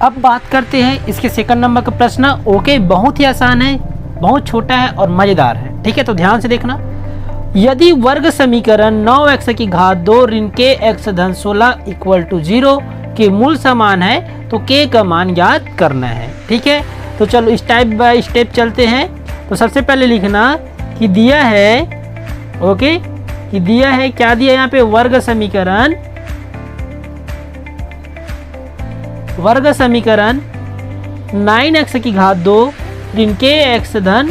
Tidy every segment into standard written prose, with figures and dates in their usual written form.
अब बात करते हैं इसके सेकंड नंबर का प्रश्न। ओके, बहुत ही आसान है, बहुत छोटा है और मजेदार है। ठीक है, तो ध्यान से देखना। यदि वर्ग समीकरण 9x की घात 2 ऋण k x धन 16 इक्वल टू 0 के मूल समान है तो k का मान ज्ञात करना है। ठीक है, तो चलो स्टेप बाय स्टेप चलते हैं। तो सबसे पहले लिखना कि दिया है, ओके, कि दिया है, क्या दिया यहाँ पे, वर्ग समीकरण 9x की घात 2 ऋण k x धन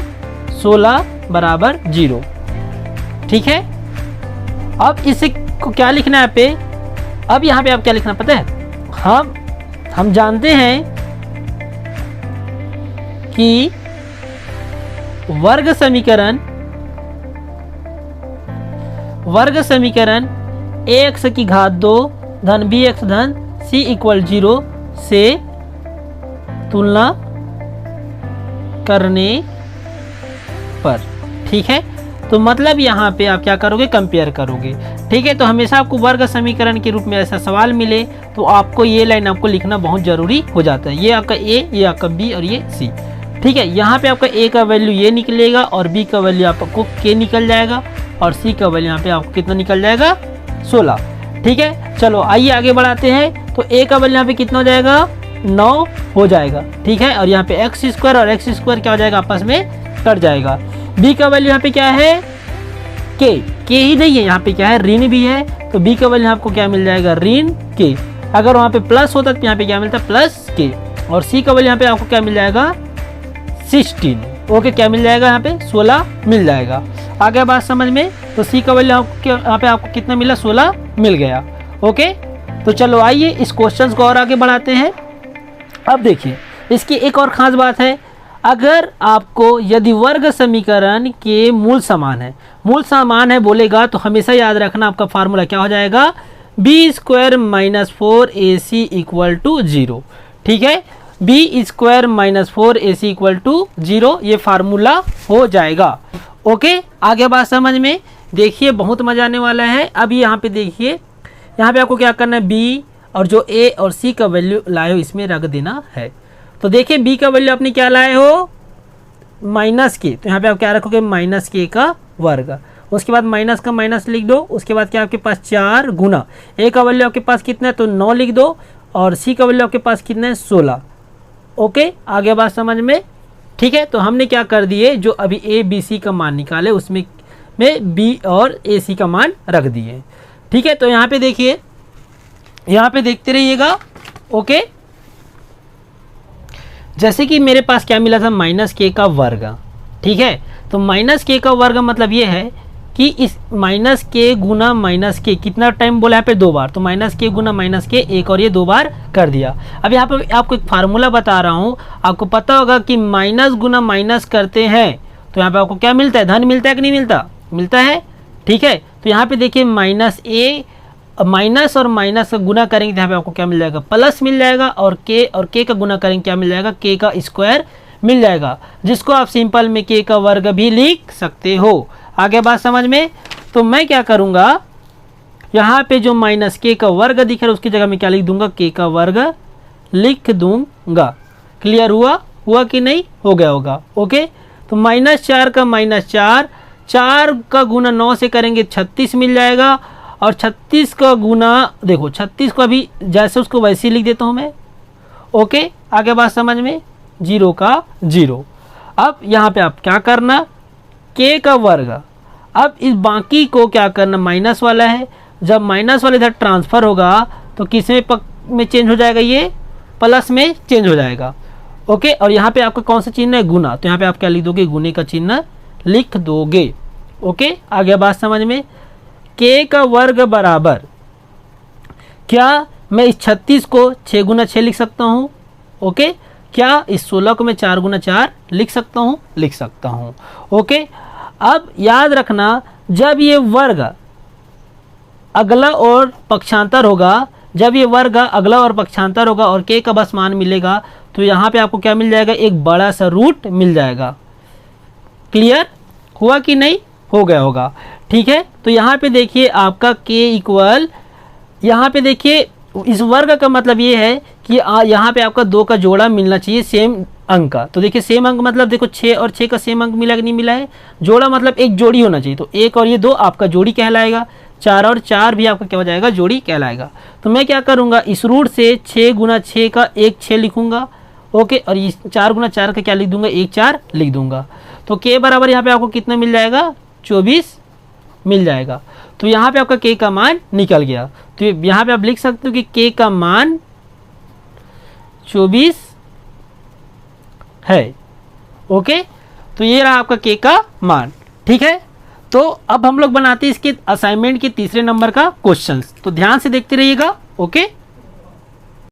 16 बराबर 0। ठीक है, अब इसे को क्या लिखना है पे, अब यहाँ पे आप क्या लिखना पता है, हम जानते हैं कि वर्ग समीकरण ax की घात 2 धन bx धन c इक्वल 0 से तुलना करने पर। ठीक है, तो मतलब यहाँ पे आप क्या करोगे, कंपेयर करोगे। ठीक है, तो हमेशा आपको वर्ग समीकरण के रूप में ऐसा सवाल मिले तो आपको ये लाइन आपको लिखना बहुत जरूरी हो जाता है। ये आपका ए, ये आपका बी और ये सी। ठीक है, यहाँ पे आपका ए का वैल्यू ये निकलेगा और बी का वैल्यू आपको के निकल जाएगा और सी का वैल्यू यहाँ पे आपको कितना निकल जाएगा, 16। ठीक है, चलो आइए आगे बढ़ाते हैं। तो ए का वैल्यू यहाँ पे कितना हो जाएगा, 9 हो जाएगा। ठीक है, और यहाँ पे एक्स स्क्वायर और एक्स स्क्वायर क्या हो जाएगा, आपस में कट जाएगा। बी का वैल्यू यहाँ पे क्या है, के ही नहीं है, यहाँ पे क्या है, ऋण भी है, तो बी का वैल्यू आपको क्या मिल जाएगा, ऋण के। अगर वहाँ पे प्लस होता तो यहाँ पे क्या मिलता, प्लस के। और सी का वैल्यू यहाँ पे आपको क्या मिल जाएगा, 16। ओके, क्या मिल जाएगा, यहाँ पे 16 मिल जाएगा। आगे बात समझ में, तो सी का वैल्यू यहाँ पे आपको कितना मिला, 16 मिल गया। ओके, तो चलो आइए इस क्वेश्चन को और आगे बढ़ाते हैं। अब देखिए इसकी एक और खास बात है, अगर आपको यदि वर्ग समीकरण के मूल समान है बोलेगा तो हमेशा याद रखना आपका फार्मूला क्या हो जाएगा, b square minus 4ac equal to 0। ठीक है, b square minus 4ac equal to 0 ये फार्मूला हो जाएगा। ओके, आगे बात समझ में, देखिए बहुत मजा आने वाला है। अब यहाँ पे देखिए, यहाँ पे आपको क्या करना है, बी और जो ए और सी का वैल्यू लाए हो इसमें रख देना है। तो देखिए बी का वैल्यू आपने क्या लाए हो, माइनस के, तो यहाँ पे आप क्या रखोगे, माइनस के का वर्ग। उसके बाद माइनस का माइनस लिख दो। उसके बाद क्या आपके पास 4 गुना, ए का वैल्यू आपके पास कितना है, तो 9 लिख दो और सी का वैल्यू आपके पास कितना है, 16। ओके, आगे बात समझ में। ठीक है, तो हमने क्या कर दिए, जो अभी ए बी सी का मान निकाले उसमें में बी और ए सी का मान रख दिए। ठीक है, तो यहाँ पे देखिए, यहाँ पे देखते रहिएगा। ओके, जैसे कि मेरे पास क्या मिला था, माइनस के का वर्ग। ठीक है, तो माइनस के का वर्ग मतलब ये है कि इस माइनस के गुना माइनस के कितना टाइम बोला है पे, 2 बार। तो माइनस के गुना माइनस के एक और ये 2 बार कर दिया। अब यहाँ पे आपको एक फार्मूला बता रहा हूँ, आपको पता होगा कि माइनस गुना माइनस करते हैं तो यहाँ पे आपको क्या मिलता है, धन मिलता है कि नहीं मिलता, मिलता है। ठीक है, तो यहाँ पे देखिए माइनस ए, माइनस और माइनस का गुना करेंगे तो यहाँ पे आपको क्या मिल जाएगा, प्लस मिल जाएगा। और के का गुना करेंगे क्या मिल जाएगा, के का स्क्वायर मिल जाएगा, जिसको आप सिंपल में के का वर्ग भी लिख सकते हो। आगे बात समझ में, तो मैं क्या करूँगा, यहाँ पे जो माइनस के का वर्ग दिख रहा है उसकी जगह में क्या लिख दूंगा, के का वर्ग लिख दूंगा। क्लियर हुआ कि नहीं, हो गया होगा। ओके, तो -4 का -4, 4 का गुना 9 से करेंगे 36 मिल जाएगा। और 36 का गुना, देखो 36 को अभी जैसे उसको वैसे ही लिख देता हूँ मैं। ओके, आगे बात समझ में, 0 का 0। अब यहाँ पे आप क्या करना, के का वर्ग। अब इस बाकी को क्या करना, माइनस वाला है, जब माइनस वाला इधर ट्रांसफ़र होगा तो किस में चेंज हो जाएगा, ये प्लस में चेंज हो जाएगा। ओके, और यहाँ पे आपका कौन सा चिन्ह है, गुना, तो यहाँ पे आप क्या लिख दोगे, गुने का चिन्ह लिख दोगे। ओके, आगे बात समझ में, के का वर्ग बराबर, क्या मैं इस 36 को 6 गुना 6 लिख सकता हूँ। ओके, क्या इस 16 को मैं 4 गुना 4 लिख सकता हूँ, लिख सकता हूँ। ओके, अब याद रखना, जब ये वर्ग अगला और पक्षांतर होगा, जब ये वर्ग अगला और पक्षांतर होगा और के का बस मान मिलेगा तो यहाँ पे आपको क्या मिल जाएगा, एक बड़ा सा रूट मिल जाएगा। क्लियर हुआ कि नहीं, हो गया होगा। ठीक है, तो यहाँ पे देखिए आपका के इक्वल, यहाँ पे देखिए इस वर्ग का मतलब ये है कि यहाँ पे आपका 2 का जोड़ा मिलना चाहिए सेम अंक का। तो देखिए सेम अंक मतलब देखो 6 और 6 का सेम अंक मिला कि नहीं मिला है। जोड़ा मतलब एक जोड़ी होना चाहिए, तो 1 और ये 2 आपका जोड़ी कहलाएगा, 4 और 4 भी आपका क्या हो जाएगा, जोड़ी कहलाएगा। तो मैं क्या करूँगा, इस रूट से 6 गुना 6 का 1 6 लिखूंगा, ओके, और इस 4 गुना 4 का क्या लिख दूंगा, 1 4 लिख दूंगा। तो के बराबर यहाँ पे आपको कितना मिल जाएगा, 24 मिल जाएगा। तो यहाँ पे आपका के का मान निकल गया। तो यहाँ पे आप लिख सकते हो कि के का मान 24 है, ओके। तो ये रहा आपका के का मान, ठीक है। तो अब हम लोग बनाते हैं इसके असाइनमेंट के तीसरे नंबर का क्वेश्चंस, तो ध्यान से देखते रहिएगा, ओके।